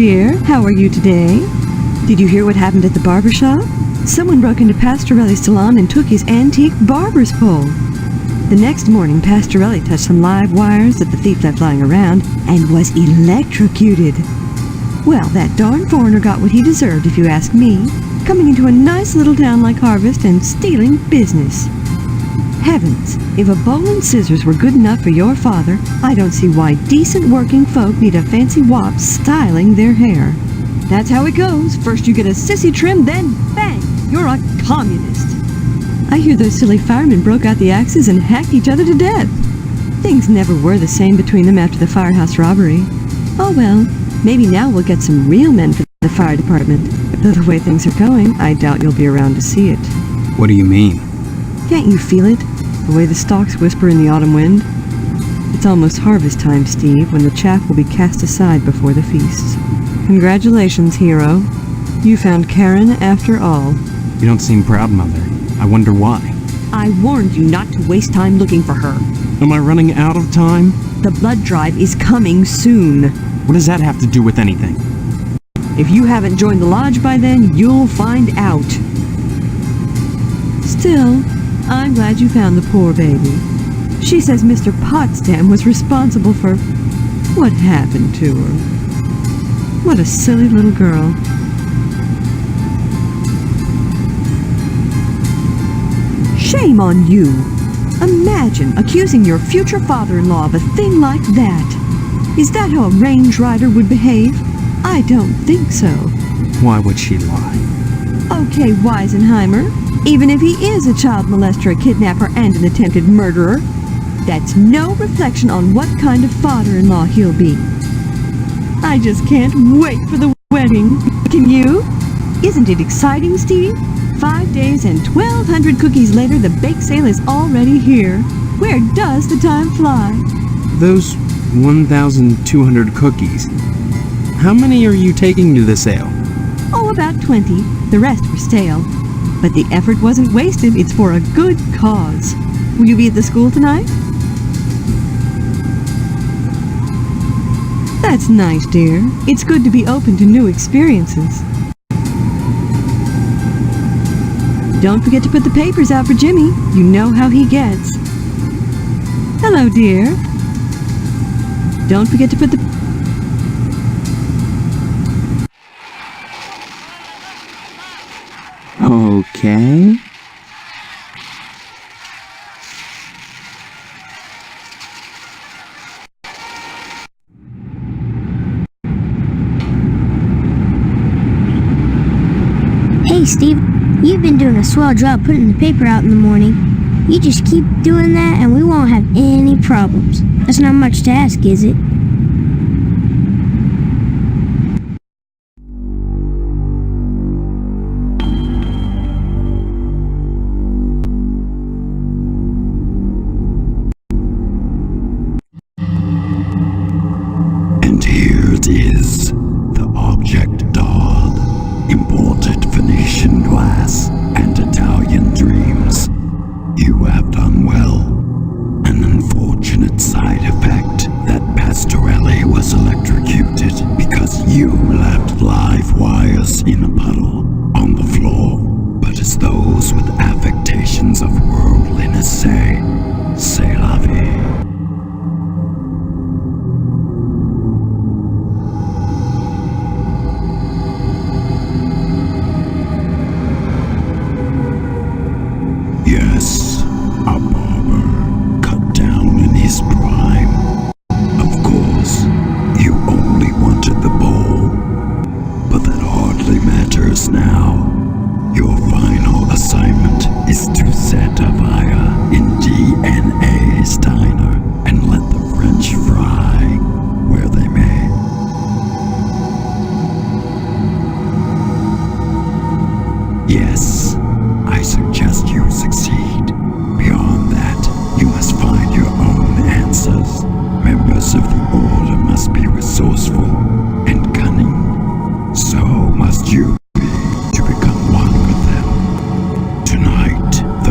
dear. How are you today? Did you hear what happened at the barber shop? Someone broke into Pastorelli's salon and took his antique barber's pole. The next morning, Pastorelli touched some live wires that the thief left lying around and was electrocuted. Well, that darn foreigner got what he deserved, if you ask me, coming into a nice little town like Harvest and stealing business. Heavens, if a bowl and scissors were good enough for your father, I don't see why decent working folk need a fancy wop styling their hair. That's how it goes. First you get a sissy trim, then bang, you're a communist. I hear those silly firemen broke out the axes and hacked each other to death. Things never were the same between them after the firehouse robbery. Oh well, maybe now we'll get some real men for the fire department. Though the way things are going, I doubt you'll be around to see it. What do you mean? Can't you feel it? The way the stalks whisper in the autumn wind? It's almost harvest time, Steve, when the chaff will be cast aside before the feasts. Congratulations, hero. You found Karen after all. You don't seem proud, Mother. I wonder why. I warned you not to waste time looking for her. Am I running out of time? The blood drive is coming soon. What does that have to do with anything? If you haven't joined the lodge by then, you'll find out. Still, I'm glad you found the poor baby. She says Mr. Potsdam was responsible for what happened to her. What a silly little girl. Shame on you! Imagine accusing your future father-in-law of a thing like that. Is that how a range rider would behave? I don't think so. Why would she lie? Okay, Weisenheimer. Even if he is a child molester, a kidnapper, and an attempted murderer, that's no reflection on what kind of father-in-law he'll be. I just can't wait for the wedding. Can you? Isn't it exciting, Steve? 5 days and 1,200 cookies later, the bake sale is already here. Where does the time fly? Those 1,200 cookies. How many are you taking to the sale? Oh, about 20. The rest were stale. But the effort wasn't wasted. It's for a good cause. Will you be at the school tonight? That's nice, dear. It's good to be open to new experiences. Don't forget to put the papers out for Jimmy. You know how he gets. Hello, dear. Don't forget to put the... Okay. Hey, Steve, you've been doing a swell job putting the paper out in the morning. You just keep doing that and we won't have any problems. That's not much to ask, is it? And here it is, the object doll, imported Venetian glass and Italian dreams. You have done well. An unfortunate side effect that Pastorelli was electrocuted because you left live wires in a puddle on the floor. But as those with affectations of worldliness say, c'est la vie. Yes, a barber cut down in his prime. Of course, you only wanted the bowl, but that hardly matters now. Your final assignment is to set a fire in DNA's diner and let the French fry where they may. Yes, I suggest you succeed. Beyond that, you must find your own answers. Members of the Order must be resourceful and cunning. So must you be to become one with them. Tonight,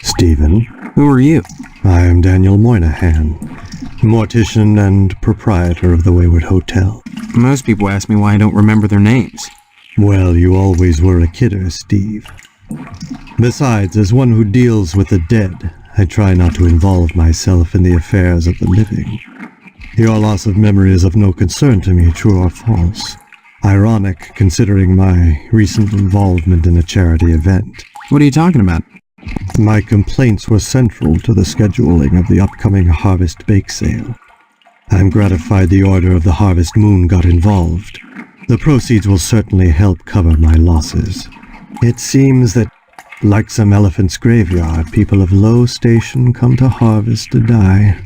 Stephen, Who are you? I am Daniel Moynihan, mortician and proprietor of the Wayward Hotel. Most people ask me why I don't remember their names. Well, you always were a kidder, Steve. Besides, as one who deals with the dead, I try not to involve myself in the affairs of the living. Your loss of memory is of no concern to me, true or false. Ironic, considering my recent involvement in a charity event. What are you talking about? My complaints were central to the scheduling of the upcoming Harvest Bake Sale. I'm gratified the Order of the Harvest Moon got involved. The proceeds will certainly help cover my losses. It seems that, like some elephant's graveyard, people of low station come to harvest to die.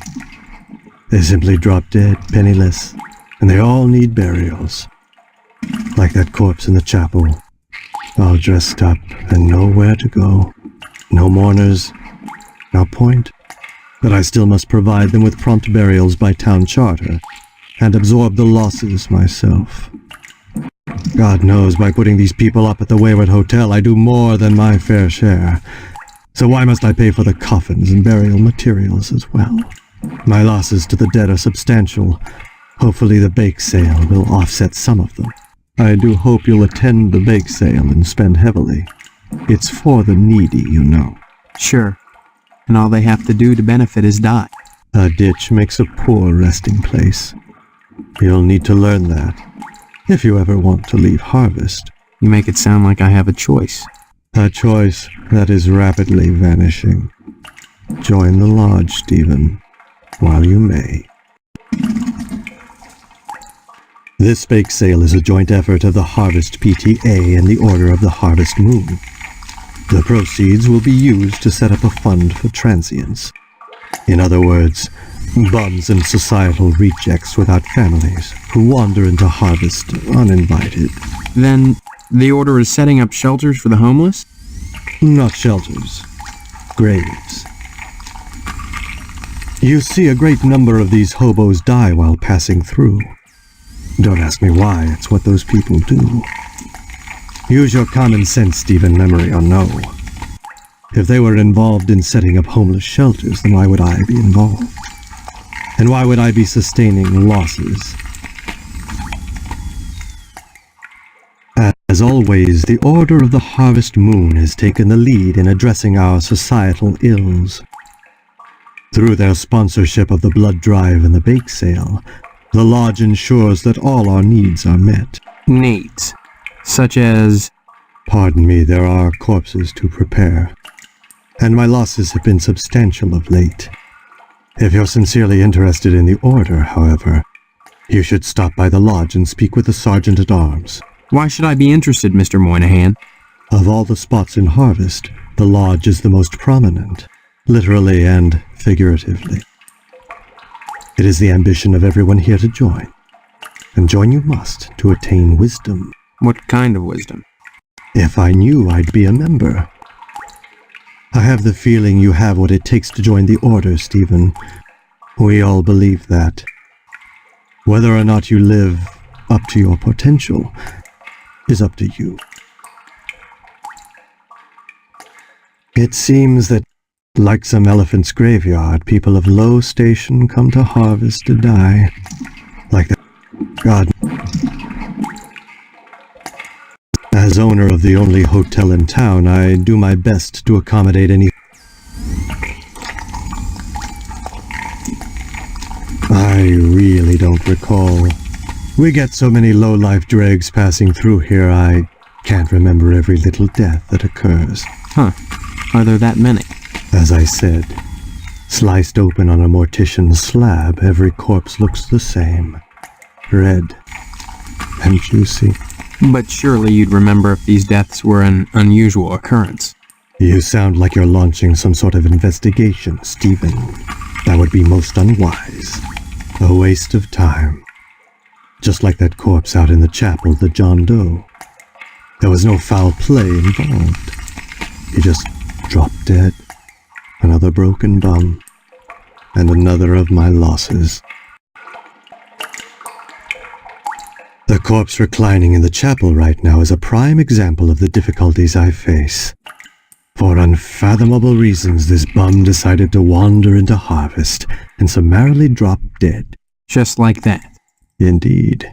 They simply drop dead, penniless, and they all need burials. Like that corpse in the chapel, all dressed up and nowhere to go. No mourners, no point. But I still must provide them with prompt burials by town charter, and absorb the losses myself. God knows, by putting these people up at the Wayward Hotel, I do more than my fair share. So why must I pay for the coffins and burial materials as well? My losses to the dead are substantial. Hopefully the bake sale will offset some of them. I do hope you'll attend the bake sale and spend heavily. It's for the needy, you know. Sure. And all they have to do to benefit is die. A ditch makes a poor resting place. You'll need to learn that, if you ever want to leave Harvest. You make it sound like I have a choice. A choice that is rapidly vanishing. Join the lodge, Stephen, while you may. This bake sale is a joint effort of the Harvest PTA and the Order of the Harvest Moon. The proceeds will be used to set up a fund for transients. In other words, bums and societal rejects without families who wander into Harvest uninvited. Then, the Order is setting up shelters for the homeless? Not shelters. Graves. You see, a great number of these hobos die while passing through. Don't ask me why, it's what those people do. Use your common sense, Stephen, memory or no. If they were involved in setting up homeless shelters, then why would I be involved? And why would I be sustaining losses? As always, the Order of the Harvest Moon has taken the lead in addressing our societal ills. Through their sponsorship of the blood drive and the bake sale, the lodge ensures that all our needs are met. Needs. Such as... Pardon me, there are corpses to prepare. And my losses have been substantial of late. If you're sincerely interested in the Order, however, you should stop by the lodge and speak with the Sergeant-at-Arms. Why should I be interested, Mr. Moynihan? Of all the spots in Harvest, the lodge is the most prominent, literally and figuratively. It is the ambition of everyone here to join, and join you must to attain wisdom. What kind of wisdom? If I knew, I'd be a member. I have the feeling you have what it takes to join the Order, Stephen. We all believe that. Whether or not you live up to your potential is up to you. It seems that, like some elephant's graveyard, people of low station come to Harvest to die. Like that. God. As owner of the only hotel in town, I do my best to accommodate any... I really don't recall. We get so many low-life dregs passing through here, I can't remember every little death that occurs. Huh. Are there that many? As I said, sliced open on a mortician's slab, every corpse looks the same. Red and juicy. But surely you'd remember if these deaths were an unusual occurrence. You sound like you're launching some sort of investigation, Stephen. That would be most unwise. A waste of time. Just like that corpse out in the chapel, the John Doe. There was no foul play involved. He just dropped dead. Another broken bum. And another of my losses. corpse reclining in the chapel right now is a prime example of the difficulties I face. For unfathomable reasons, this bum decided to wander into Harvest and summarily drop dead. Just like that. Indeed.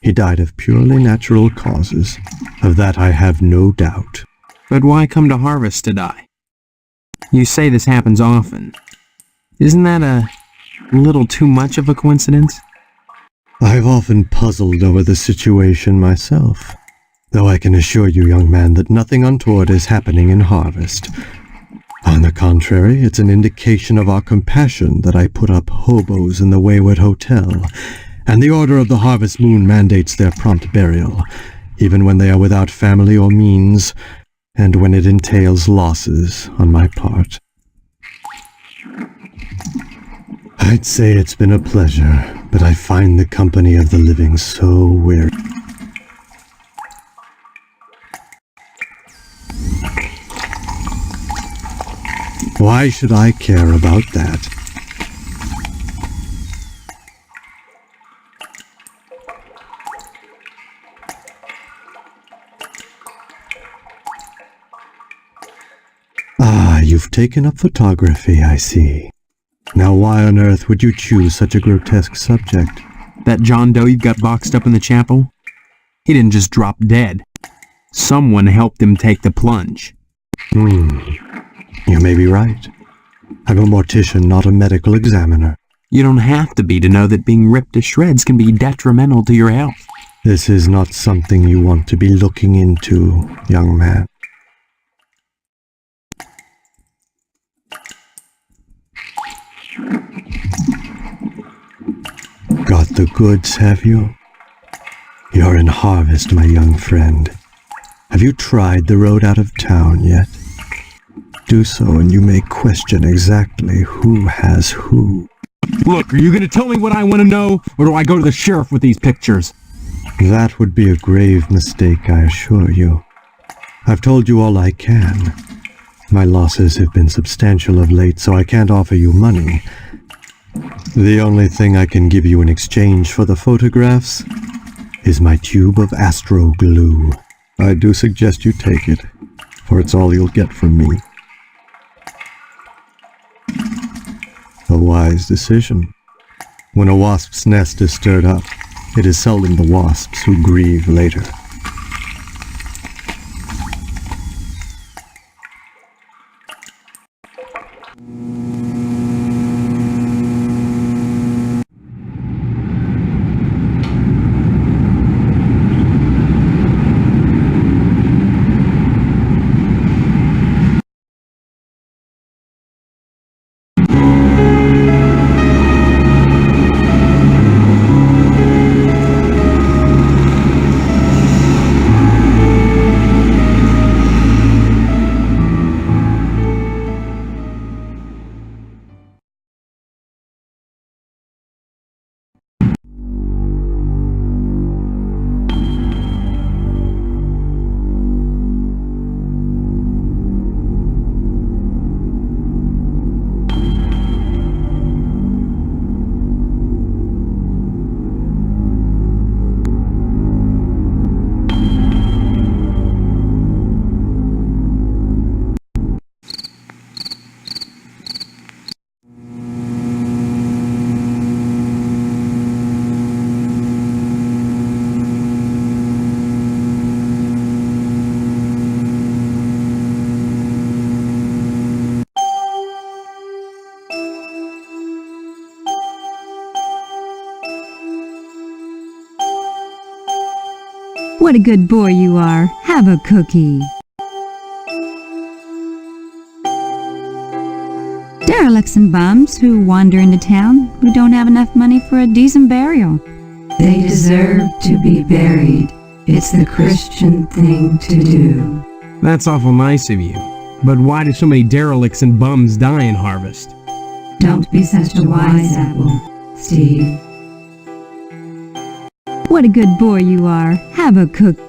He died of purely natural causes. Of that I have no doubt. But why come to Harvest to die? You say this happens often. Isn't that a little too much of a coincidence? I've often puzzled over the situation myself, though I can assure you, young man, that nothing untoward is happening in Harvest. On the contrary, it's an indication of our compassion that I put up hobos in the Wayward Hotel, and the Order of the Harvest Moon mandates their prompt burial, even when they are without family or means, and when it entails losses on my part. I'd say it's been a pleasure, but I find the company of the living so weary. Why should I care about that? Ah, you've taken up photography, I see. Now why on earth would you choose such a grotesque subject? That John Doe you've got boxed up in the chapel? He didn't just drop dead. Someone helped him take the plunge. You may be right. I'm a mortician, not a medical examiner. You don't have to be to know that being ripped to shreds can be detrimental to your health. This is not something you want to be looking into, young man. Got the goods, have you? You're in Harvest, my young friend. Have you tried the road out of town yet? Do so and you may question exactly who has who. Look, are you going to tell me what I want to know, or do I go to the sheriff with these pictures? That would be a grave mistake, I assure you. I've told you all I can. My losses have been substantial of late, so I can't offer you money. The only thing I can give you in exchange for the photographs is my tube of astro glue. I do suggest you take it, for it's all you'll get from me. A wise decision. When a wasp's nest is stirred up, it is seldom the wasps who grieve later. What a good boy you are. Have a cookie. Derelicts and bums who wander into town who don't have enough money for a decent burial. They deserve to be buried. It's the Christian thing to do. That's awful nice of you. But why do so many derelicts and bums die in Harvest? Don't be such a wise apple, Steve. What a good boy you are. Have a cookie.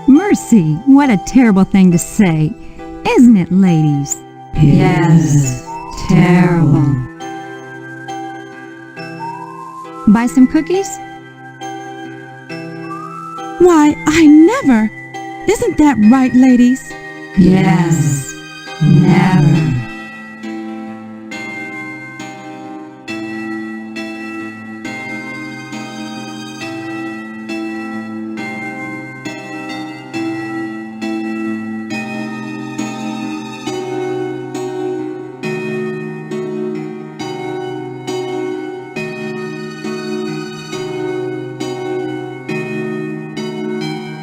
Mercy, what a terrible thing to say. Isn't it, ladies? Yes, terrible. Buy some cookies? Why, I never! Isn't that right, ladies? Yes, never.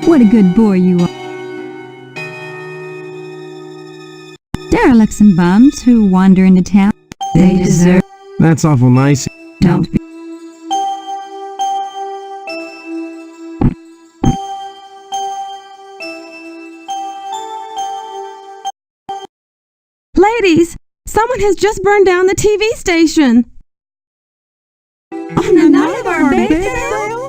What a good boy you are. Derelicts and bums who wander into town. They deserve. That's awful nice. Don't be. Ladies, someone has just burned down the TV station. On the night of our bake sale?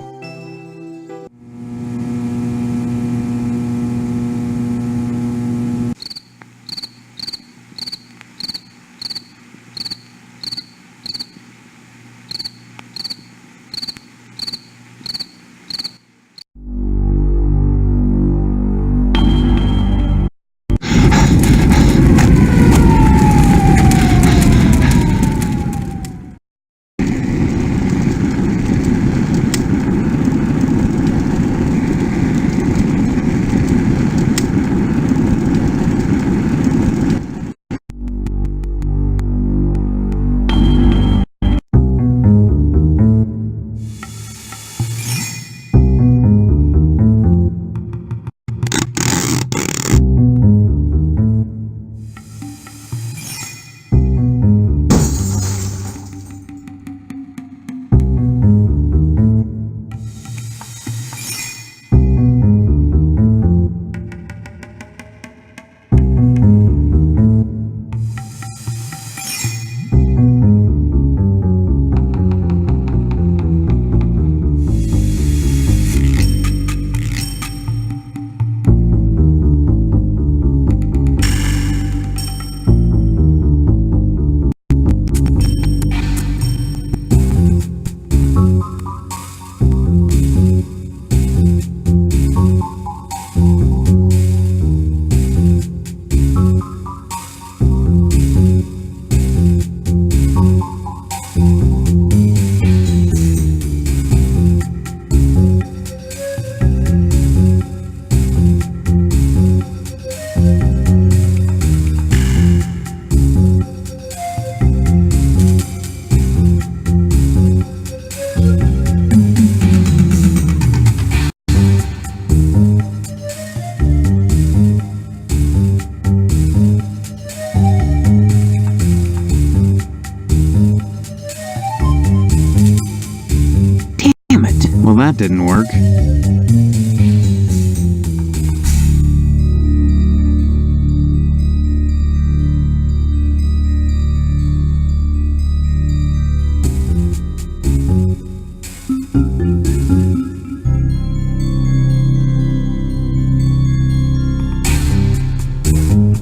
Well, that didn't work.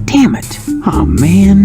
Damn it. Oh, man.